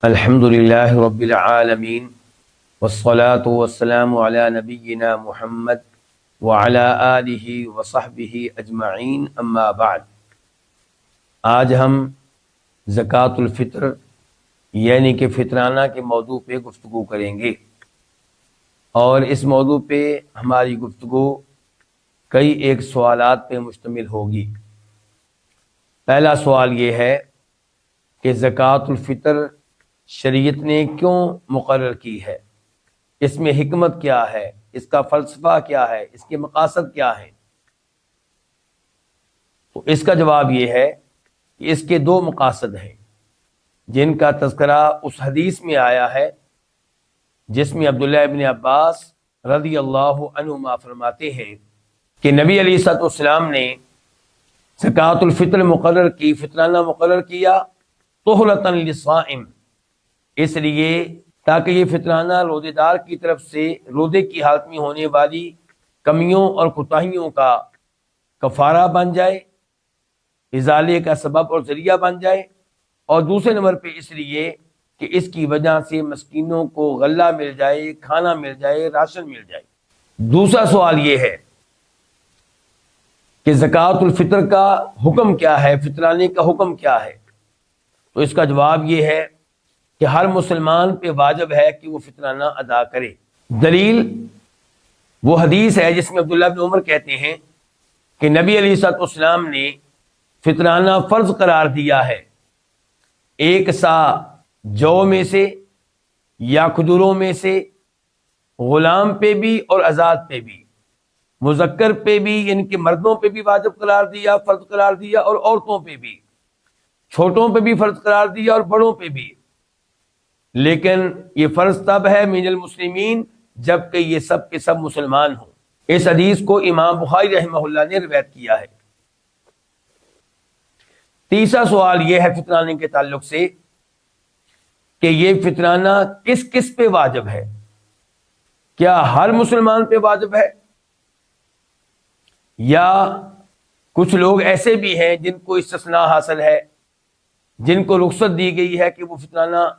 الحمد للہ رب العالمین والصلاة والسلام علی نبینا محمد وعلی آلہ وصحبہ اجمعین اما بعد۔ آج ہم زکوٰۃ الفطر یعنی کہ فطرانہ کے موضوع پہ گفتگو کریں گے، اور اس موضوع پہ ہماری گفتگو کئی ایک سوالات پہ مشتمل ہوگی۔ پہلا سوال یہ ہے کہ زکوٰۃ الفطر شریعت نے کیوں مقرر کی ہے، اس میں حکمت کیا ہے، اس کا فلسفہ کیا ہے، اس کے مقاصد کیا ہیں؟ تو اس کا جواب یہ ہے کہ اس کے دو مقاصد ہیں جن کا تذکرہ اس حدیث میں آیا ہے جس میں عبداللہ ابن عباس رضی اللہ عنہما فرماتے ہیں کہ نبی علیہ الصلوۃ والسلام نے زکوٰۃ الفطر مقرر کی، فطرانہ مقرر کیا طہرۃ للصائم، اس لیے تاکہ یہ فطرانہ روزے دار کی طرف سے روزے کی حالت میں ہونے والی کمیوں اور کوتاہیوں کا کفارہ بن جائے، ازالے کا سبب اور ذریعہ بن جائے، اور دوسرے نمبر پہ اس لیے کہ اس کی وجہ سے مسکینوں کو غلہ مل جائے، کھانا مل جائے، راشن مل جائے۔ دوسرا سوال یہ ہے کہ زکوٰۃ الفطر کا حکم کیا ہے، فطرانے کا حکم کیا ہے؟ تو اس کا جواب یہ ہے کہ ہر مسلمان پہ واجب ہے کہ وہ فطرانہ ادا کرے۔ دلیل وہ حدیث ہے جس میں عبداللہ بن عمر کہتے ہیں کہ نبی علیہ الصلوۃ والسلام نے فطرانہ فرض قرار دیا ہے، ایک سا جو میں سے یا کھجوروں میں سے، غلام پہ بھی اور آزاد پہ بھی، مذکر پہ بھی یعنی کہ مردوں پہ بھی واجب قرار دیا، فرض قرار دیا، اور عورتوں پہ بھی، چھوٹوں پہ بھی فرض قرار دیا اور بڑوں پہ بھی۔ لیکن یہ فرض تب ہے من المسلمین جبکہ یہ سب کے سب مسلمان ہوں۔ اس حدیث کو امام بخاری رحمہ اللہ نے روایت کیا ہے۔ تیسرا سوال یہ ہے فطرانے کے تعلق سے کہ یہ فطرانہ کس کس پہ واجب ہے؟ کیا ہر مسلمان پہ واجب ہے، یا کچھ لوگ ایسے بھی ہیں جن کو استثناء حاصل ہے، جن کو رخصت دی گئی ہے کہ وہ فطرانہ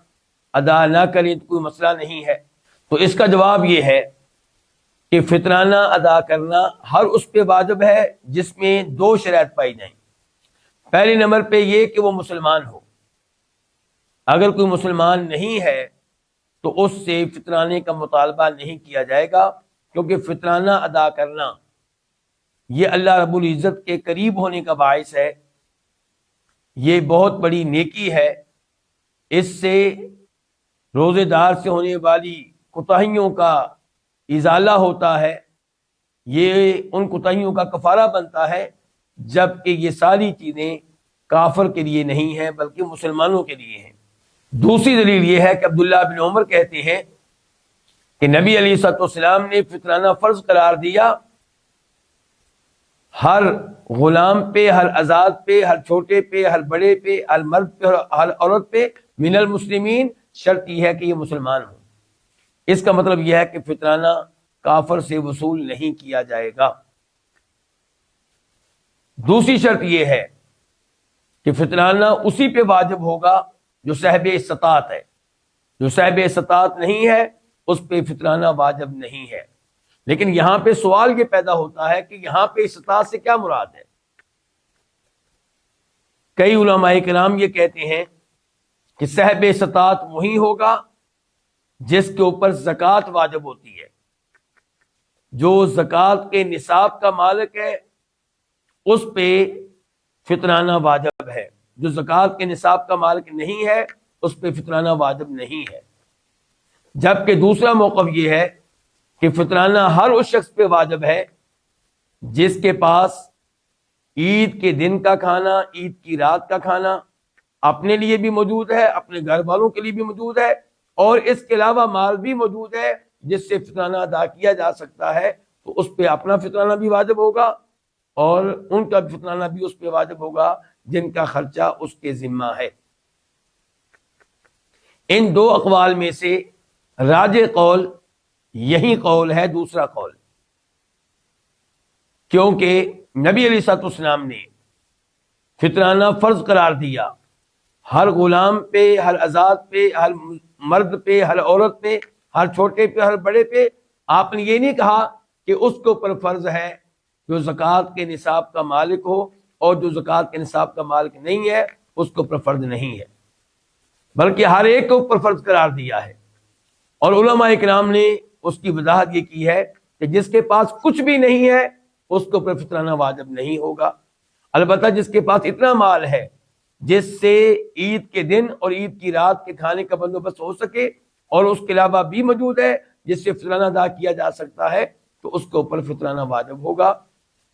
ادا نہ کریں تو کوئی مسئلہ نہیں ہے؟ تو اس کا جواب یہ ہے کہ فطرانہ ادا کرنا ہر اس پہ واجب ہے جس میں دو شرائط پائی جائیں۔ پہلے نمبر پہ یہ کہ وہ مسلمان ہو، اگر کوئی مسلمان نہیں ہے تو اس سے فطرانے کا مطالبہ نہیں کیا جائے گا، کیونکہ فطرانہ ادا کرنا یہ اللہ رب العزت کے قریب ہونے کا باعث ہے، یہ بہت بڑی نیکی ہے، اس سے روزے دار سے ہونے والی کوتاہیوں کا ازالہ ہوتا ہے، یہ ان کوتاہیوں کا کفارہ بنتا ہے، جبکہ یہ ساری چیزیں کافر کے لیے نہیں ہیں بلکہ مسلمانوں کے لیے ہیں۔ دوسری دلیل یہ ہے کہ عبداللہ بن عمر کہتے ہیں کہ نبی علیہ الصلوۃ والسلام نے فطرانہ فرض قرار دیا ہر غلام پہ، ہر آزاد پہ، ہر چھوٹے پہ، ہر بڑے پہ، ہر مرد پہ اور ہر عورت پہ، من المسلمین، شرط یہ ہے کہ یہ مسلمان ہوں۔ اس کا مطلب یہ ہے کہ فطرانہ کافر سے وصول نہیں کیا جائے گا۔ دوسری شرط یہ ہے کہ فطرانہ اسی پہ واجب ہوگا جو صاحب استطاعت ہے، جو صاحب استطاعت نہیں ہے اس پہ فطرانہ واجب نہیں ہے۔ لیکن یہاں پہ سوال یہ پیدا ہوتا ہے کہ یہاں پہ استطاعت سے کیا مراد ہے؟ کئی علماء کرام یہ کہتے ہیں کہ صاحب استطاعت وہی ہوگا جس کے اوپر زکوٰۃ واجب ہوتی ہے، جو زکوٰۃ کے نصاب کا مالک ہے اس پہ فطرانہ واجب ہے، جو زکوٰۃ کے نصاب کا مالک نہیں ہے اس پہ فطرانہ واجب نہیں ہے۔ جبکہ دوسرا موقف یہ ہے کہ فطرانہ ہر اس شخص پہ واجب ہے جس کے پاس عید کے دن کا کھانا، عید کی رات کا کھانا اپنے لیے بھی موجود ہے، اپنے گھر والوں کے لیے بھی موجود ہے، اور اس کے علاوہ مال بھی موجود ہے جس سے فطرانہ ادا کیا جا سکتا ہے، تو اس پہ اپنا فطرانہ بھی واجب ہوگا اور ان کا فطرانہ بھی اس پہ واجب ہوگا جن کا خرچہ اس کے ذمہ ہے۔ ان دو اقوال میں سے راجح قول یہی قول ہے، دوسرا قول، کیونکہ نبی علیہ الصلوۃ والسلام نے فطرانہ فرض قرار دیا ہر غلام پہ، ہر آزاد پہ، ہر مرد پہ، ہر عورت پہ، ہر چھوٹے پہ، ہر بڑے پہ آپ نے یہ نہیں کہا کہ اس کے اوپر فرض ہے جو زکوٰۃ کے نصاب کا مالک ہو، اور جو زکوٰۃ کے نصاب کا مالک نہیں ہے اس کے اوپر فرض نہیں ہے، بلکہ ہر ایک کے اوپر فرض قرار دیا ہے۔ اور علماء اکرام نے اس کی وضاحت یہ کی ہے کہ جس کے پاس کچھ بھی نہیں ہے اس کے اوپر فطرانہ واجب نہیں ہوگا، البتہ جس کے پاس اتنا مال ہے جس سے عید کے دن اور عید کی رات کے کھانے کا بندوبست ہو سکے، اور اس کے علاوہ بھی موجود ہے جس سے فطرانہ ادا کیا جا سکتا ہے، تو اس کے اوپر فطرانہ واجب ہوگا۔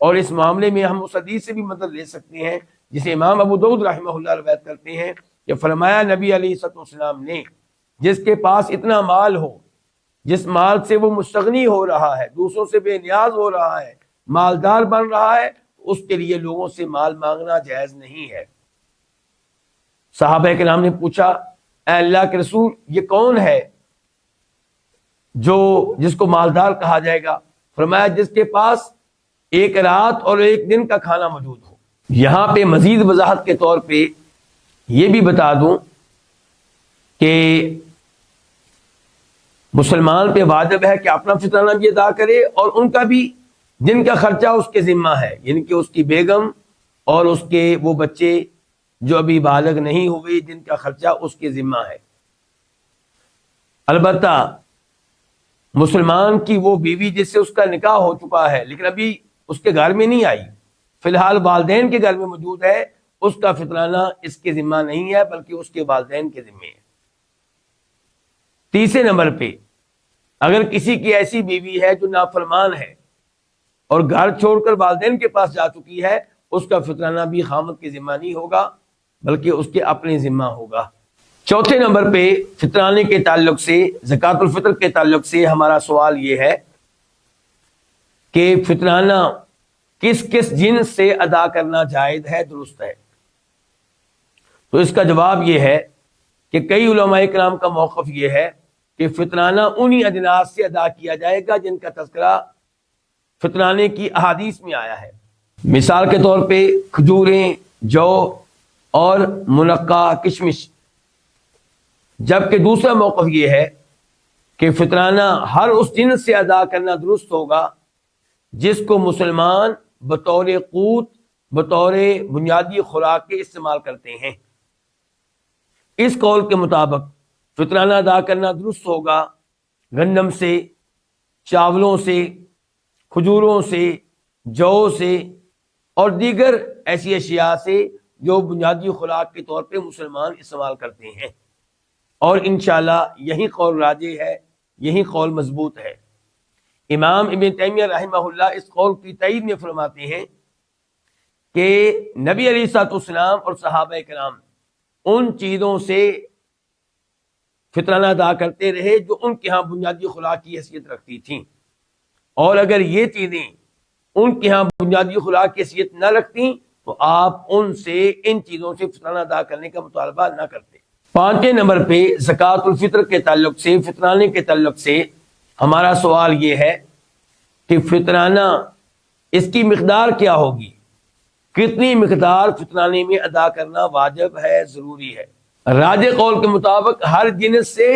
اور اس معاملے میں ہم اس حدیث سے بھی مدد لے سکتے ہیں جسے امام ابو داؤد رحمہ اللہ روایت کرتے ہیں کہ فرمایا نبی علیہ الصلوۃ والسلام نے، جس کے پاس اتنا مال ہو، جس مال سے وہ مستغنی ہو رہا ہے، دوسروں سے بے نیاز ہو رہا ہے، مالدار بن رہا ہے، اس کے لیے لوگوں سے مال مانگنا جائز نہیں ہے۔ صحابہ کرام نے پوچھا اے اللہ کے رسول یہ کون ہے جس کو مالدار کہا جائے گا؟ فرمایا جس کے پاس ایک رات اور ایک دن کا کھانا موجود ہو۔ یہاں پہ مزید وضاحت کے طور پہ یہ بھی بتا دوں کہ مسلمان پہ واجب ہے کہ اپنا فطرانہ بھی ادا کرے، اور ان کا بھی جن کا خرچہ اس کے ذمہ ہے، یعنی کہ اس کی بیگم اور اس کے وہ بچے جو ابھی بالغ نہیں ہوئے جن کا خرچہ اس کے ذمہ ہے۔ البتہ مسلمان کی وہ بیوی جس سے اس کا نکاح ہو چکا ہے لیکن ابھی اس کے گھر میں نہیں آئی، فی الحال والدین کے گھر میں موجود ہے، اس کا فطرانہ اس کے ذمہ نہیں ہے بلکہ اس کے والدین کے ذمہ ہے۔ تیسرے نمبر پہ اگر کسی کی ایسی بیوی ہے جو نافرمان ہے اور گھر چھوڑ کر والدین کے پاس جا چکی ہے، اس کا فطرانہ بھی خامد کے ذمہ نہیں ہوگا بلکہ اس کے اپنے ذمہ ہوگا۔ چوتھے نمبر پہ فطرانے کے تعلق سے، زکوٰۃ الفطر کے تعلق سے ہمارا سوال یہ ہے کہ فطرانہ کس کس جنس سے ادا کرنا جائز ہے، درست ہے؟ تو اس کا جواب یہ ہے کہ کئی علماء کرام کا موقف یہ ہے کہ فطرانہ انہی اجناس سے ادا کیا جائے گا جن کا تذکرہ فطرانے کی احادیث میں آیا ہے۔ مثال کے طور پہ کھجوریں، جو اور منقع کشمش۔ جبکہ دوسرا موقف یہ ہے کہ فطرانہ ہر اس جنس سے ادا کرنا درست ہوگا جس کو مسلمان بطور قوت، بطور بنیادی خوراک کے استعمال کرتے ہیں۔ اس قول کے مطابق فطرانہ ادا کرنا درست ہوگا گندم سے، چاولوں سے، کھجوروں سے، جو سے اور دیگر ایسی اشیاء سے جو بنیادی خوراک کے طور پہ مسلمان استعمال کرتے ہیں، اور انشاءاللہ یہی قول راجح ہے، یہی قول مضبوط ہے۔ امام ابن تیمیہ رحمہ اللہ اس قول کی تائید میں فرماتے ہیں کہ نبی علیہ الصلوۃ والسلام اور صحابہ کرام ان چیزوں سے فطرانہ ادا کرتے رہے جو ان کے ہاں بنیادی خوراک کی حیثیت رکھتی تھیں، اور اگر یہ چیزیں ان کے ہاں بنیادی خوراک کی حیثیت نہ رکھتی تو آپ ان سے ان چیزوں سے فطرانہ ادا کرنے کا مطالبہ نہ کرتے۔ پانچویں نمبر پہ زکوٰۃ الفطر کے تعلق سے، فطرانے کے تعلق سے ہمارا سوال یہ ہے کہ فطرانہ اس کی مقدار کیا ہوگی، کتنی مقدار فطرانے میں ادا کرنا واجب ہے، ضروری ہے؟ راجح قول کے مطابق ہر جنس سے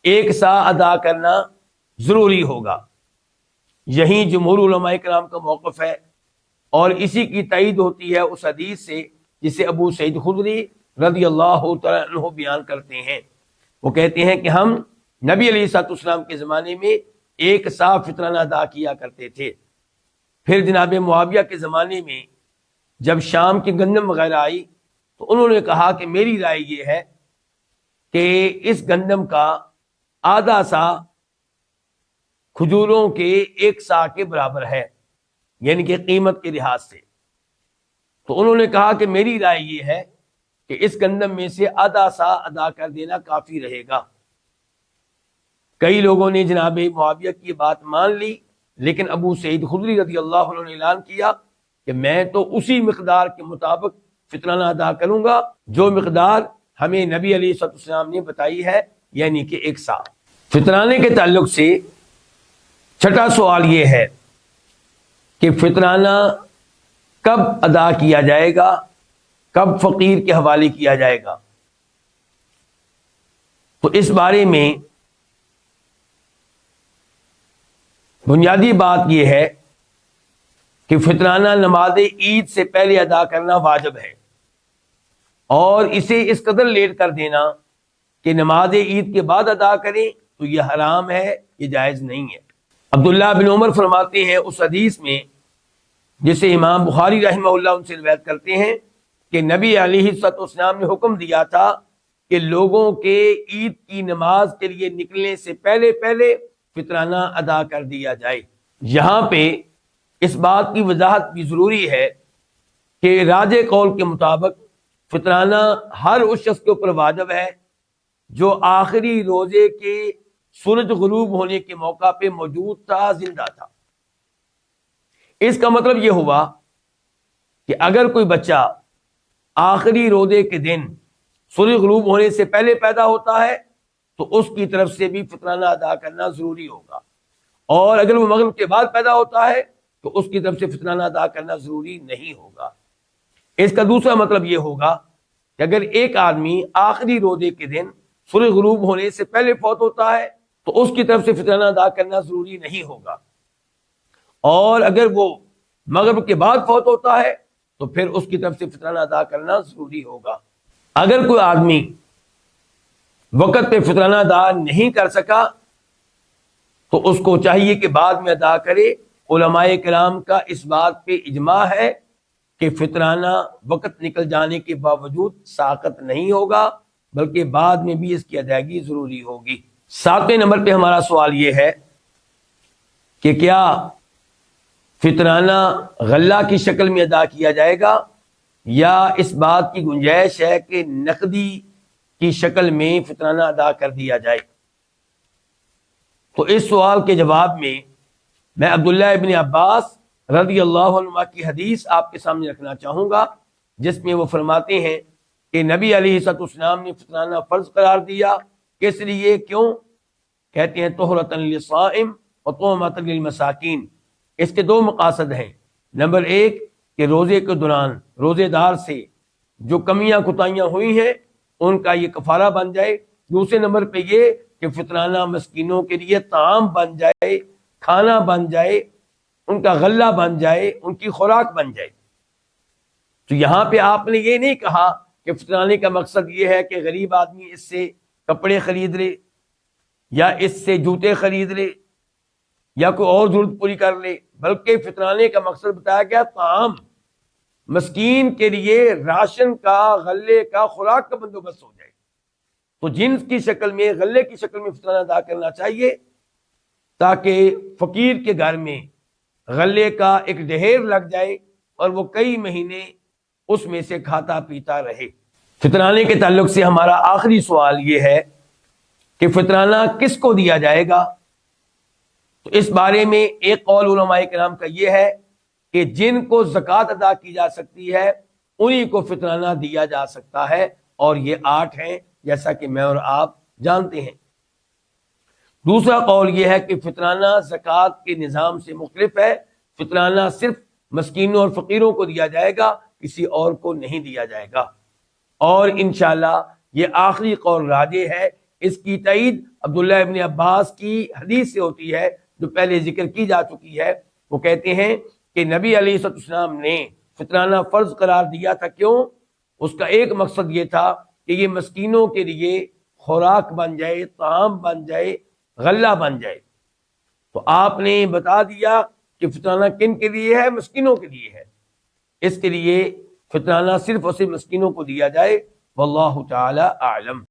ایک سا ادا کرنا ضروری ہوگا، یہی جمہور علماء کرام کا موقف ہے، اور اسی کی تائید ہوتی ہے اس حدیث سے جسے ابو سعید خدری رضی اللہ تعالیٰ عنہ بیان کرتے ہیں۔ وہ کہتے ہیں کہ ہم نبی علیہ الصلوۃ والسلام کے زمانے میں ایک سا فطرانہ ادا کیا کرتے تھے، پھر جناب معاویہ کے زمانے میں جب شام کی گندم وغیرہ آئی تو انہوں نے کہا کہ میری رائے یہ ہے کہ اس گندم کا آدھا سا کھجوروں کے ایک سا کے برابر ہے، یعنی کہ قیمت کے لحاظ سے۔ تو انہوں نے کہا کہ میری رائے یہ ہے کہ اس گندم میں سے آدھا سا ادا کر دینا کافی رہے گا۔ کئی لوگوں نے جناب معاویہ کی بات مان لی، لیکن ابو سعید خدری رضی اللہ عنہ نے اعلان کیا کہ میں تو اسی مقدار کے مطابق فطرانہ ادا کروں گا جو مقدار ہمیں نبی علیہ الصلوۃ والسلام نے بتائی ہے، یعنی کہ ایک سا۔ فطرانے کے تعلق سے چھٹا سوال یہ ہے کہ فطرانہ کب ادا کیا جائے گا، کب فقیر کے حوالے کیا جائے گا؟ تو اس بارے میں بنیادی بات یہ ہے کہ فطرانہ نماز عید سے پہلے ادا کرنا واجب ہے، اور اسے اس قدر لیٹ کر دینا کہ نماز عید کے بعد ادا کریں تو یہ حرام ہے، یہ جائز نہیں ہے۔ عبداللہ بن عمر فرماتے ہیں اس حدیث میں جسے امام بخاری رحمہ اللہ ان سے روایت کرتے ہیں کہ نبی علیہ الصلوۃ والسلام نے حکم دیا تھا کہ لوگوں کے عید کی نماز کے لیے نکلنے سے پہلے پہلے فطرانہ ادا کر دیا جائے۔ یہاں پہ اس بات کی وضاحت بھی ضروری ہے کہ راجح قول کے مطابق فطرانہ ہر اس شخص کے اوپر واجب ہے جو آخری روزے کے سورج غروب ہونے کے موقع پہ موجود تھا، زندہ تھا۔ اس کا مطلب یہ ہوا کہ اگر کوئی بچہ آخری روزے کے دن سورج غروب ہونے سے پہلے پیدا ہوتا ہے تو اس کی طرف سے بھی فطرانہ ادا کرنا ضروری ہوگا، اور اگر وہ مغرب کے بعد پیدا ہوتا ہے تو اس کی طرف سے فطرانہ ادا کرنا ضروری نہیں ہوگا۔ اس کا دوسرا مطلب یہ ہوگا کہ اگر ایک آدمی آخری روزے کے دن سورج غروب ہونے سے پہلے فوت ہوتا ہے تو اس کی طرف سے فطرانہ ادا کرنا ضروری نہیں ہوگا، اور اگر وہ مغرب کے بعد فوت ہوتا ہے تو پھر اس کی طرف سے فطرانہ ادا کرنا ضروری ہوگا۔ اگر کوئی آدمی وقت پہ فطرانہ ادا نہیں کر سکا تو اس کو چاہیے کہ بعد میں ادا کرے۔ علماء کرام کا اس بات پہ اجماع ہے کہ فطرانہ وقت نکل جانے کے باوجود ساقط نہیں ہوگا، بلکہ بعد میں بھی اس کی ادائیگی ضروری ہوگی۔ 7ویں نمبر پہ ہمارا سوال یہ ہے کہ کیا فطرانہ غلہ کی شکل میں ادا کیا جائے گا یا اس بات کی گنجائش ہے کہ نقدی کی شکل میں فطرانہ ادا کر دیا جائے؟ تو اس سوال کے جواب میں عبداللہ ابن عباس رضی اللہ عنہ کی حدیث آپ کے سامنے رکھنا چاہوں گا، جس میں وہ فرماتے ہیں کہ نبی علیہ الصلوۃ والسلام نے فطرانہ فرض قرار دیا۔ کس لیے؟ کیوں؟ کہتے ہیں طہرۃ للصائم و طعمۃ للمساکین۔ اس کے دو مقاصد ہیں۔ نمبر 1 کہ روزے کے دوران روزے دار سے جو کمیاں کوتاہیاں ہوئی ہیں ان کا یہ کفارہ بن جائے۔ دوسرے نمبر پہ یہ کہ فطرانہ مسکینوں کے لیے طعام بن جائے، کھانا بن جائے، ان کا غلہ بن جائے، ان کی خوراک بن جائے۔ تو یہاں پہ آپ نے یہ نہیں کہا کہ فطرانے کا مقصد یہ ہے کہ غریب آدمی اس سے کپڑے خرید لے یا اس سے جوتے خرید لے یا کوئی اور ضرورت پوری کر لے، بلکہ فطرانے کا مقصد بتایا گیا طعام، مسکین کے لیے راشن کا، غلے کا، خوراک کا بندوبست ہو جائے۔ تو جنس کی شکل میں، غلے کی شکل میں فطرانہ ادا کرنا چاہیے تاکہ فقیر کے گھر میں غلے کا ایک ڈھیر لگ جائے اور وہ کئی مہینے اس میں سے کھاتا پیتا رہے۔ فطرانے کے تعلق سے ہمارا آخری سوال یہ ہے کہ فطرانہ کس کو دیا جائے گا؟ تو اس بارے میں ایک قول علماء کرام کا یہ ہے کہ جن کو زکوٰۃ ادا کی جا سکتی ہے انہی کو فطرانہ دیا جا سکتا ہے، اور یہ 8 ہیں جیسا کہ میں اور آپ جانتے ہیں۔ دوسرا قول یہ ہے کہ فطرانہ زکوٰۃ کے نظام سے مختلف ہے، فطرانہ صرف مسکینوں اور فقیروں کو دیا جائے گا، کسی اور کو نہیں دیا جائے گا، اور انشاءاللہ یہ آخری قول راجح ہے۔ اس کی تائید عبداللہ ابن عباس کی حدیث سے ہوتی ہے جو پہلے ذکر کی جا چکی ہے۔ وہ کہتے ہیں کہ نبی علیہ الصلوۃ والسلام نے فطرانہ فرض قرار دیا تھا۔ کیوں؟ اس کا ایک مقصد یہ تھا کہ یہ مسکینوں کے لیے خوراک بن جائے، طعام بن جائے، غلہ بن جائے۔ تو آپ نے بتا دیا کہ فطرانہ کن کے لیے ہے؟ مسکینوں کے لیے ہے۔ اس کے لیے فطرانہ صرف اسے مسکینوں کو دیا جائے۔ واللہ تعالی اعلم۔